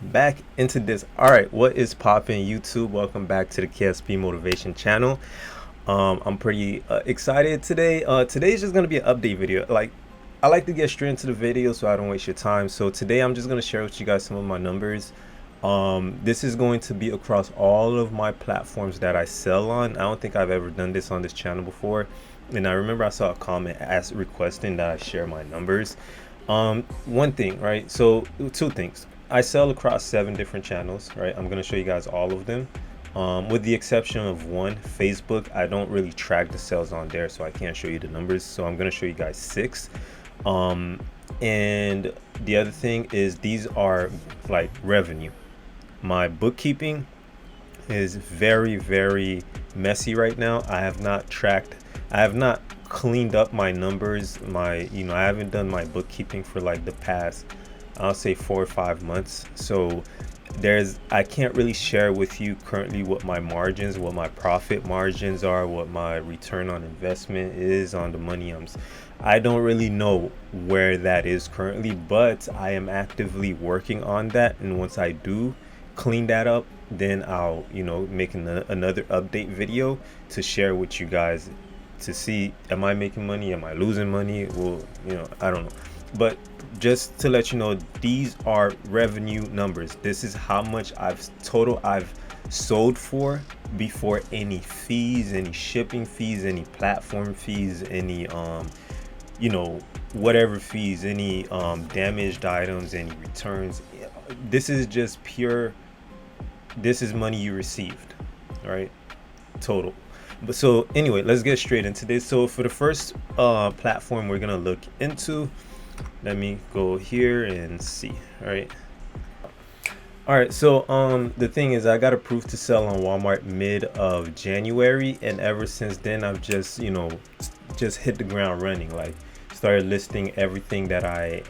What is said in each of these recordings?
back into this. All right, what is poppin', YouTube? Welcome back to the KSP Motivation channel. I'm pretty excited today. Today's just gonna be an update video. I like to get straight into the video so I don't waste your time. So today I'm just gonna share with you guys some of my numbers. This is going to be across all of my platforms that I sell on. I don't think I've ever done this on this channel before. And I remember I saw a comment requesting that I share my numbers. One thing, right? So two things. I sell across 7 different channels, right? I'm gonna show you guys all of them. With the exception of one, Facebook. I don't really track the sales on there, so I can't show you the numbers. So I'm gonna show you guys 6. And the other thing is these are like revenue. My bookkeeping is very messy right now. I have not cleaned up my numbers. I haven't done my bookkeeping for like the past, I'll say 4 or 5 months. So I can't really share with you currently what my margins, what my profit margins are, what my return on investment is on the money I don't really know where that is currently, but I am actively working on that. And once I do clean that up, then I'll make another update video to share with you guys to see, am I making money, am I losing money? Well, I don't know, but just to let you know, these are revenue numbers. This is how much I've sold for before any fees, any shipping fees, any platform fees, any whatever fees, any damaged items, any returns. This is just pure, this is money you received, all right, total. But so anyway, let's get straight into this. So for the first platform we're gonna look into, let me go here and see. All right, so the thing is, I got approved to sell on Walmart mid of January, and ever since then I've just just hit the ground running. Like, started listing everything that I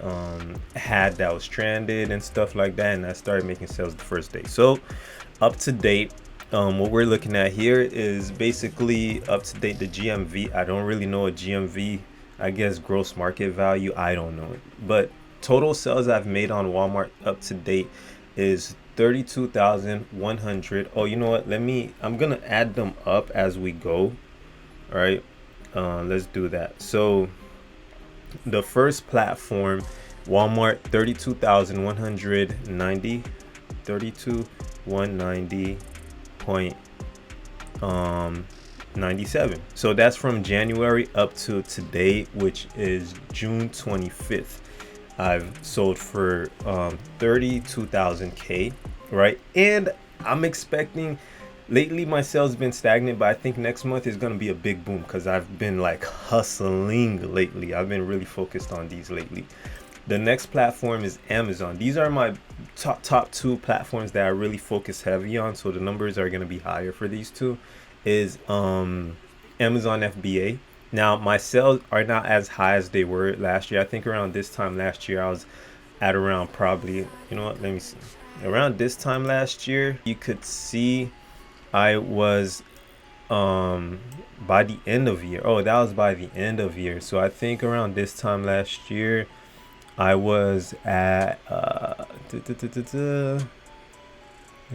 had that was stranded and stuff like that, and I started making sales the first day. So up to date, what we're looking at here is basically up to date, the GMV. I don't really know a GMV. I guess gross market value, I don't know it. But total sales I've made on Walmart up to date is 32,100. Oh, you know what? I'm gonna add them up as we go. All right, let's do that. So the first platform, Walmart, 32,190, 32,190.97. So that's from January up to today, which is June 25th. I've sold for 32,000 right? And I'm expecting, lately my sales been stagnant, but I think next month is gonna be a big boom because I've been like hustling lately. I've been really focused on these lately. The next platform is Amazon. These are my top 2 platforms that I really focus heavy on, so the numbers are gonna be higher for these two. Is Amazon FBA. Now my sales are not as high as they were last year. I think around this time last year I was at around, probably, you know what, let me see, around this time last year, you could see I was by the end of year. Oh, that was by the end of year. So I think around this time last year I was at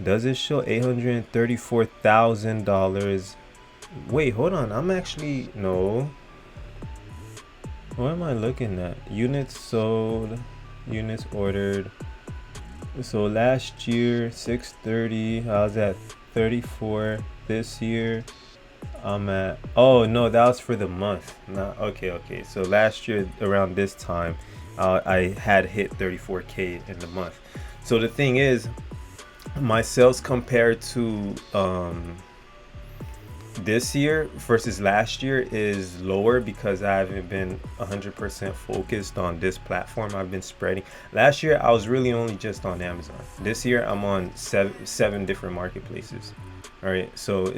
does it show $834,000? Wait, hold on, I'm actually, no, what am I looking at? Units sold, units ordered. So last year 630, I was at 34. This year I'm at, oh no, that was for the month. No, okay, so last year around this time I had hit 34K in the month. So the thing is, my sales compared to this year versus last year is lower because I haven't been 100% focused on this platform. I've been spreading. Last year I was really only just on Amazon. This year I'm on seven different marketplaces. All right, so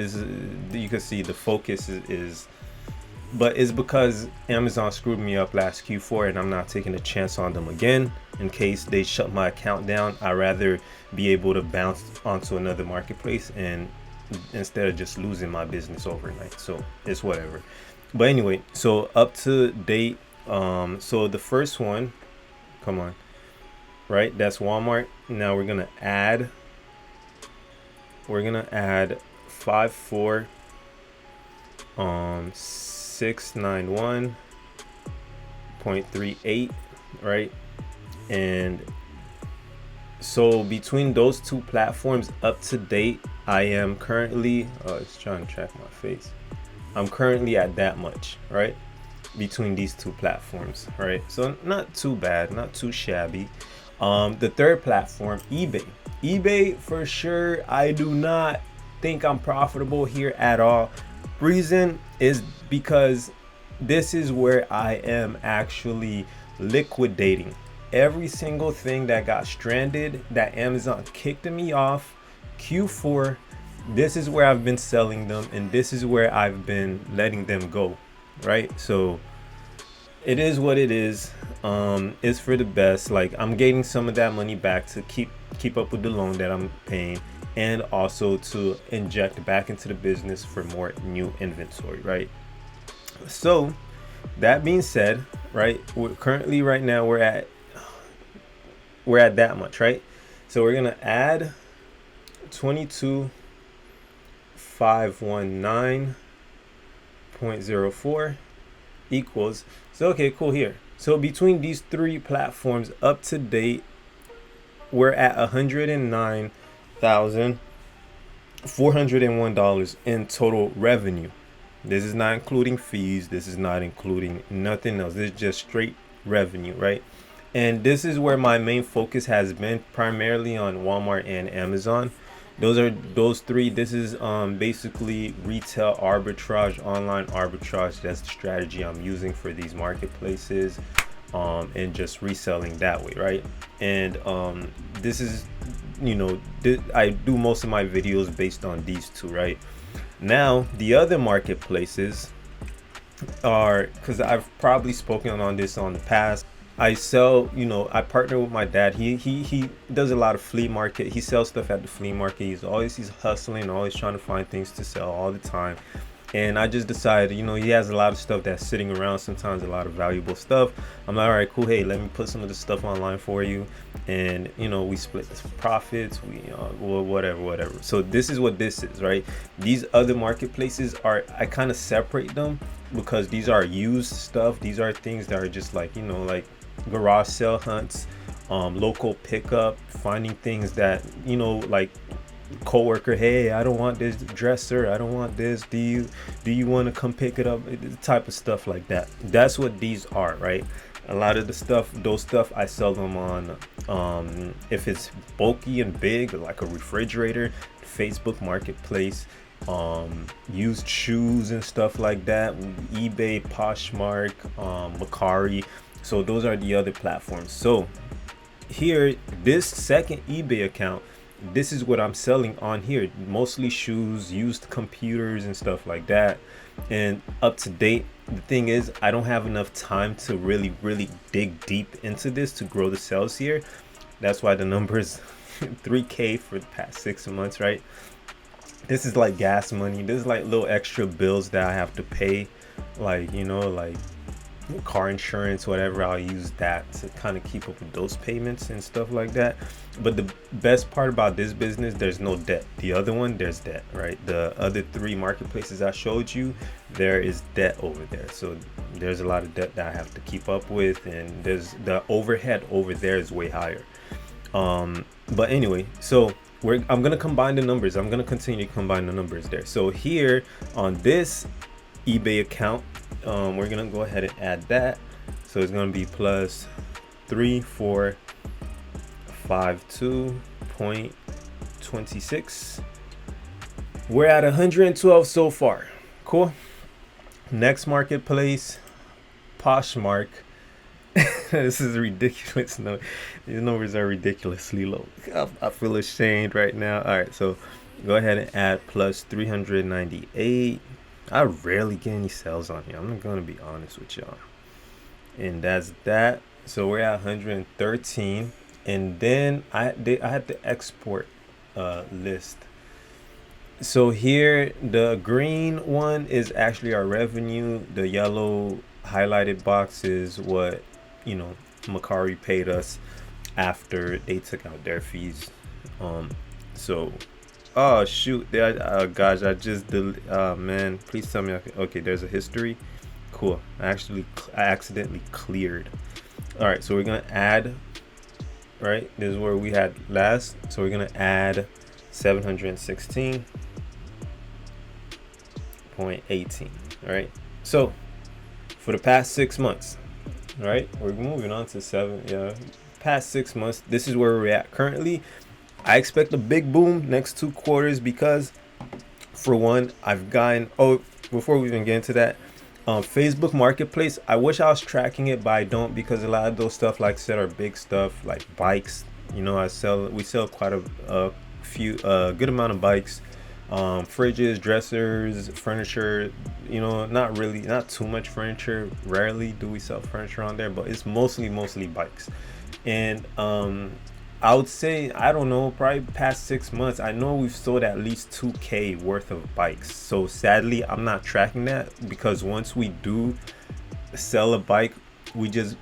you can see the focus is but it's because Amazon screwed me up last Q4, and I'm not taking a chance on them again. In case they shut my account down, I'd rather be able to bounce onto another marketplace and instead of just losing my business overnight. So it's whatever. But anyway, so up to date, so the first one, come on, right? That's Walmart. Now we're gonna add 54 691.38, right? And so between those two platforms, up to date, I am currently it's trying to track my face. I'm currently at that much, right? Between these two platforms, right? So not too bad, not too shabby. The third platform, eBay for sure, I do not think I'm profitable here at all. Reason is because this is where I am actually liquidating every single thing that got stranded, that Amazon kicked me off Q4. This is where I've been selling them, and this is where I've been letting them go, right? So it is what it is. It's for the best. Like, I'm getting some of that money back to keep up with the loan that I'm paying, and also to inject back into the business for more new inventory, right? So that being said, right, we're currently right now we're at that much, right? So we're gonna add 22,519.04 equals, so okay, cool. Here, so between these three platforms, up to date, we're at $109,401 in total revenue. This is not including fees, this is not including nothing else, this is just straight revenue, right? And this is where my main focus has been, primarily on Walmart and Amazon. Those three. This is basically retail arbitrage, online arbitrage. That's the strategy I'm using for these marketplaces, and just reselling that way, right? And this is, I do most of my videos based on these two, right? Now the other marketplaces are, because I've probably spoken on this on the past, I sell, I partner with my dad. He does a lot of flea market. He sells stuff at the flea market. He's hustling, always trying to find things to sell all the time. And I just decided, he has a lot of stuff that's sitting around, sometimes a lot of valuable stuff. I'm like, all right, cool. Hey, let me put some of this stuff online for you. And, we split the profits, whatever. So this is what this is, right? These other marketplaces I kind of separate them, because these are used stuff. These are things that are just like, like garage sale hunts, local pickup, finding things that, like coworker, hey, I don't want this dresser, I don't want this, do you want to come pick it up, type of stuff like that. That's what these are, right? A lot of those stuff I sell them on, if it's bulky and big, like a refrigerator, Facebook Marketplace, used shoes and stuff like that, eBay, Poshmark, Mercari. So those are the other platforms. So here, this second eBay account, this is what I'm selling on here, mostly shoes, used computers and stuff like that, and up to date. The thing is, I don't have enough time to really dig deep into this to grow the sales here. That's why the number is 3K for the past 6 months, right? This is like gas money. This is like little extra bills that I have to pay, like, like car insurance, whatever. I'll use that to kind of keep up with those payments and stuff like that. But the best part about this business, there's no debt. The other one, there's debt, right? The other three marketplaces I showed you, there is debt over there. So there's a lot of debt that I have to keep up with, and there's the overhead over there is way higher. But anyway, so I'm gonna combine the numbers. I'm gonna continue to combine the numbers there. So here on this eBay account, we're gonna go ahead and add that. So it's gonna be plus 3452.26. We're at 112 so far. Cool. Next marketplace, Poshmark. This is ridiculous. No, these numbers are ridiculously low. I feel ashamed right now. All right, so go ahead and add plus 398. I rarely get any sales on here, I'm gonna be honest with y'all. And that's that. So we're at 113. And then I had to export list. So here, the green one is actually our revenue. The yellow highlighted box is what Mercari paid us. after they took out their fees. So oh shoot, there, gosh, I just man, please tell me okay, there's a history. Cool. I accidentally cleared. All right, so we're gonna add, right, this is where we had last, so we're gonna add 716.18. All right, so for the past 6 months, all right, we're moving on to past 6 months, this is where we're at currently. I expect a big boom next 2 quarters because, for one, I've gotten, before we even get into that, Facebook Marketplace, I wish I was tracking it, but I don't, because a lot of those stuff, like I said, are big stuff, like bikes. You know, we sell quite a few, good amount of bikes, fridges, dressers, furniture. You know, not too much furniture. Rarely do we sell furniture on there, but it's mostly bikes. And I would say, I don't know, probably past 6 months, I know we've sold at least 2K worth of bikes. So sadly, I'm not tracking that, because once we do sell a bike, we just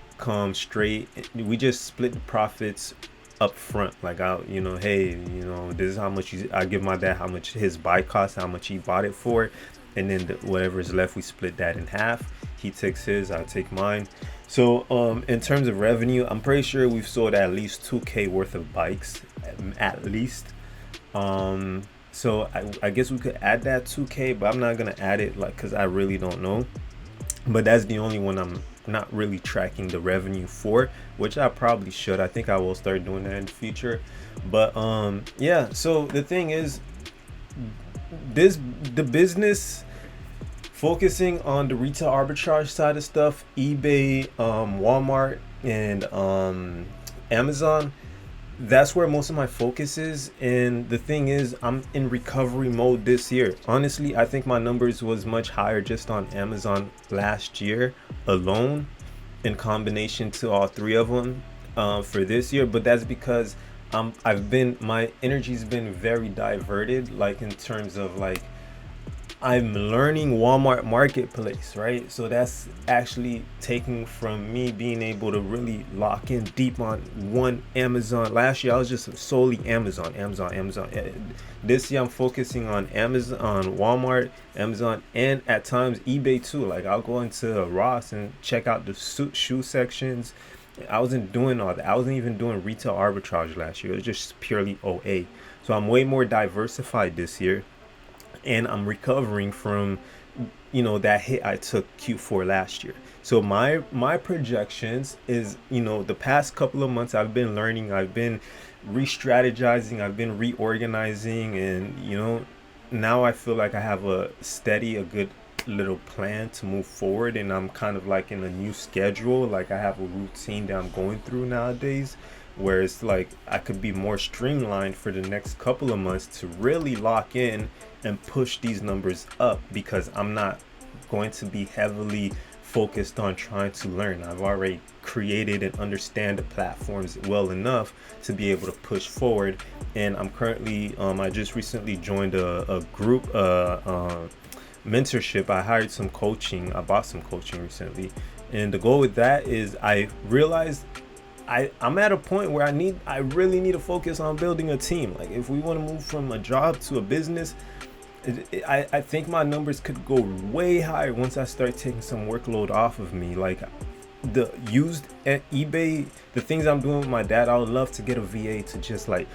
we just split the profits up front. Like, hey, this is how much I give my dad how much his bike costs, how much he bought it for, and then whatever is left, we split that in half. He takes his, I take mine. So in terms of revenue, I'm pretty sure we've sold at least 2K worth of bikes, at least. So I guess we could add that 2K, but I'm not gonna add it, like, because I really don't know. But that's the only one I'm not really tracking the revenue for, which I probably should. I think I will start doing that in the future. But yeah, so the thing is, the business focusing on the retail arbitrage side of stuff, eBay, Walmart, and Amazon, that's where most of my focus is. And the thing is, I'm in recovery mode this year. Honestly, I think my numbers was much higher just on Amazon last year alone, in combination to all three of them for this year. But that's because my energy's been very diverted, like, in terms of, like, I'm learning Walmart Marketplace, right? So that's actually taking from me being able to really lock in deep on one Amazon. Last year I was just solely Amazon. This year I'm focusing on Amazon, on Walmart, Amazon, and at times eBay too. Like, I'll go into Ross and check out the shoe sections. I wasn't doing all that. I wasn't even doing retail arbitrage last year. It was just purely OA. So I'm way more diversified this year. And I'm recovering from, that hit I took Q4 last year. So my projections is, the past couple of months I've been learning, I've been re-strategizing, I've been reorganizing, and now I feel like I have a good little plan to move forward, and I'm kind of like in a new schedule. Like, I have a routine that I'm going through nowadays, where it's like I could be more streamlined for the next couple of months to really lock in and push these numbers up, because I'm not going to be heavily focused on trying to learn. I've already created and understand the platforms well enough to be able to push forward. And I'm currently I just recently joined a group mentorship. I hired some coaching. I bought some coaching recently, and the goal with that is, I realized I'm at a point where I really need to focus on building a team. Like, if we want to move from a job to a business, I think my numbers could go way higher once I start taking some workload off of me. Like, the used at eBay, the things I'm doing with my dad, I would love to get a VA to just, like,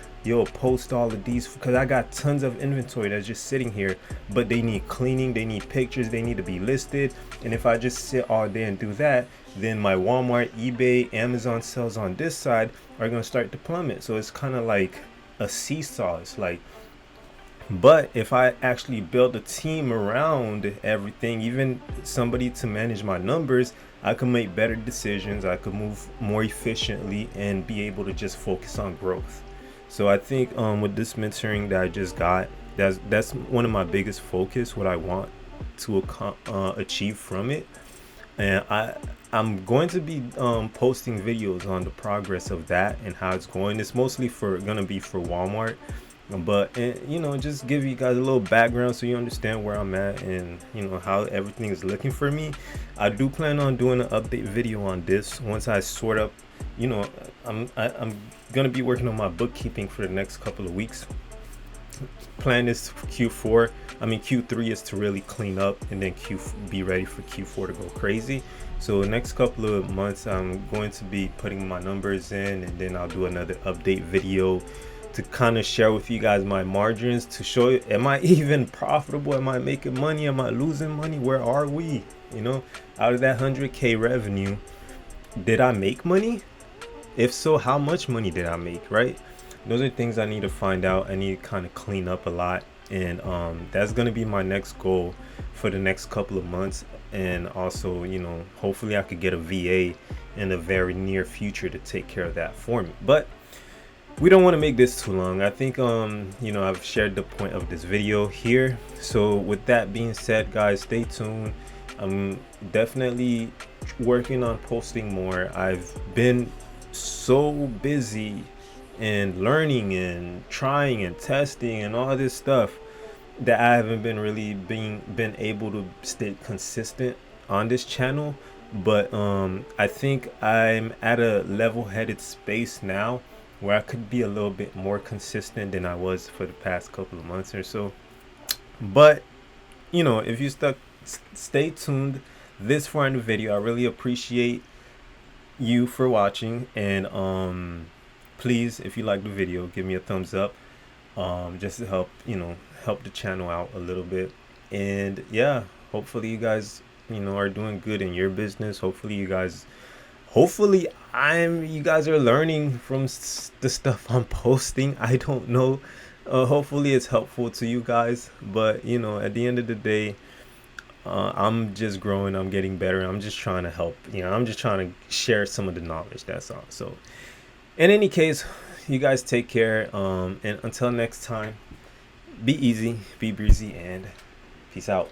post all of these, because I got tons of inventory that's just sitting here, but they need cleaning, they need pictures, they need to be listed. And if I just sit all day and do that, then my Walmart, eBay, Amazon sales on this side are going to start to plummet. So it's kind of like a seesaw. It's like, but if I actually build a team around everything, even somebody to manage my numbers, I can make better decisions. I could move more efficiently and be able to just focus on growth. So I think with this mentoring that I just got, that's one of my biggest focus, what I want to achieve from it. And I'm going to be posting videos on the progress of that and how it's going. It's mostly gonna be for Walmart. But you know, just give you guys a little background so you understand where I'm at and you know how everything is looking for me. I do plan on doing an update video on this once I sort up, you know, I'm gonna be working on my bookkeeping for the next couple of weeks. Plan is Q4. I mean Q3 is to really clean up and then be ready for Q4 to go crazy. So the next couple of months I'm going to be putting my numbers in, and then I'll do another update video to kind of share with you guys my margins, to show you, am I even profitable, am I making money, am I losing money, where are we, you know, out of that 100K revenue, did I make money? If so, how much money did I make, right? Those are things I need to find out. I need to kind of clean up a lot, and that's going to be my next goal for the next couple of months. And also, you know, hopefully I could get a VA in the very near future to take care of that for me. But we don't want to make this too long. I think you know, I've shared the point of this video here. So with that being said, guys, stay tuned. I'm definitely working on posting more. I've been so busy and learning and trying and testing and all this stuff that I haven't been really been able to stay consistent on this channel. But I think I'm at a level-headed space now where I could be a little bit more consistent than I was for the past couple of months or so. But you know, if you stay tuned this far in the video, I really appreciate you for watching. And please, if you like the video, give me a thumbs up, just to help, you know, help the channel out a little bit. And yeah, hopefully you guys, you know, are doing good in your business. Hopefully you guys are learning from the stuff I'm posting. I don't know. Hopefully it's helpful to you guys. But you know, at the end of the day, I'm just growing. I'm getting better. I'm just trying to help. You know, I'm just trying to share some of the knowledge. That's all. So, in any case, you guys take care. And until next time, be easy, be breezy, and peace out.